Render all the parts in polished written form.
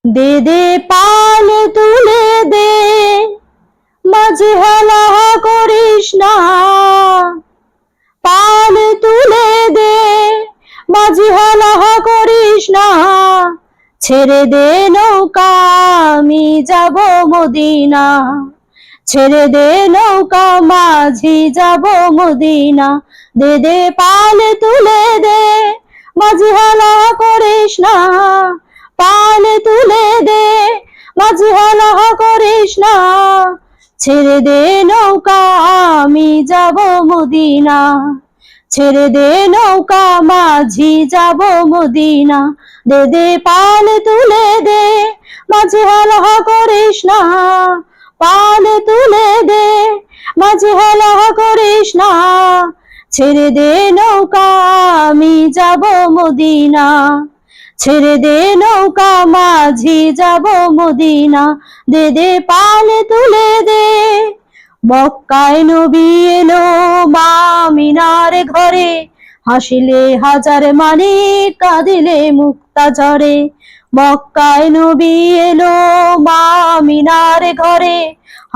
দে দে পাল তুলে দে, মাঝে হেলা করিস না। পাল তুলে দে, মাঝে হেলা করিস না। ছেড়ে দে নৌকা, আমি যাব মদিনা। ছেড়ে দে নৌকা, মাঝি যাব মদিনা। দে দে পাল তুলে দে, মাঝি হেলা করিস না। পাল তুলে দে, মাঝি হেলা করিস না। ছেড়ে দে নৌকা, আমি যাব মদিনা। ছেড়ে দে নৌকা, মাঝি যাব মদিনা। দে দে পাল তুলে দে, মাঝি হেলা করিস না। পাল তুলে দে, মাঝি হেলা করিস না। ছেড়ে দে নৌকা, আমি যাব মদিনা। ছেড়ে দে নৌকা, মাঝি যাব মদিনা। দে দে পাল তুলে দে। মক্কায় নবী এলো মা আমিনার ঘরে, হাসিলে হাজার মানিক, কাঁদিলে মুক্তা ঝরে। মক্কায় নবী এলো মা আমিনার ঘরে,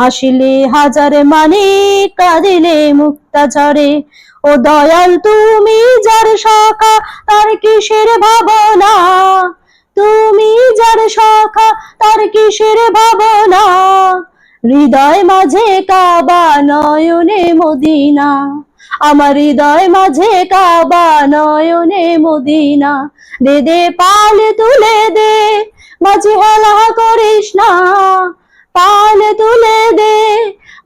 হাসিলে হাজার মানিক, কাঁদিলে মুক্তা ঝরে। ও দয়াল তুমি যার সখা, তার কিসের ভাবনা। তুমি যার সখা, তার কিসের ভাবনা। হৃদয় মাঝে কাবা, নয়নে মদিনা। আমার হৃদয় মাঝে কাবা, নয়নে মদিনা। দে দে পাল তুলে দে, মাঝি হেলা করিস না। পাল তুলে দে,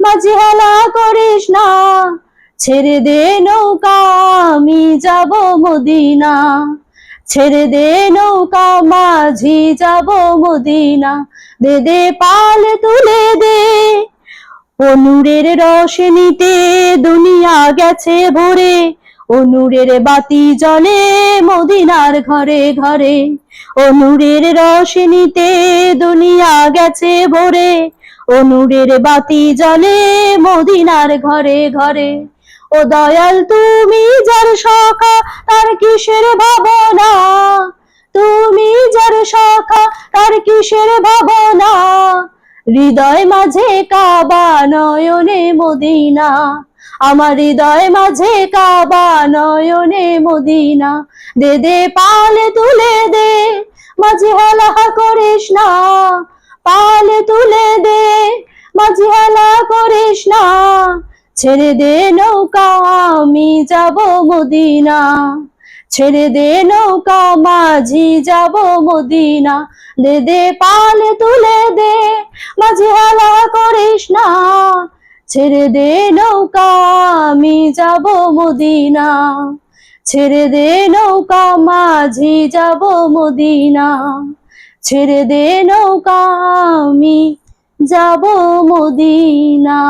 মাঝি হেলা করিস না। ছেড়ে দে নৌকা, আমি যাব মদিনা। ছেড়ে দে নৌকা, মাঝি যাব মদিনা। দে দে পাল তুলে দে। ও নূরের রোশনীতে দুনিয়া গেছে ভরে, ও নূরের বাতি জ্বলে মদিনার ঘরে ঘরে। ও নূরের রোশনীতে দুনিয়া গেছে ভরে, ও নূরের বাতি জ্বলে মদিনার ঘরে ঘরে। ও দয়াল তুমি যার সখা, তার কিসের ভাবনা। তুমি যার সখা, তার কিসের ভাবনা। হৃদয় মাঝে কাবা, নয়নে মদিনা। আমার হৃদয় মাঝে কাবা, নয়নে মদিনা। দে দে পাল তুলে দে, মাঝি হেলা করিস না। পাল তুলে দে, মাঝি হেলা করিস না। ছেড়ে দে নৌকা, আমি যাব মদিনা। ছেড়ে দে নৌকা, মাঝি যাব মদিনা। দে দে পাল তুলে দে, মাঝি হেলা করিস না। ছেড়ে দে নৌকা, আমি যাব মদিনা। ছেড়ে দে নৌকা, মাঝি যাব মদিনা। ছেড়ে দে নৌকা, আমি যাব মদিনা।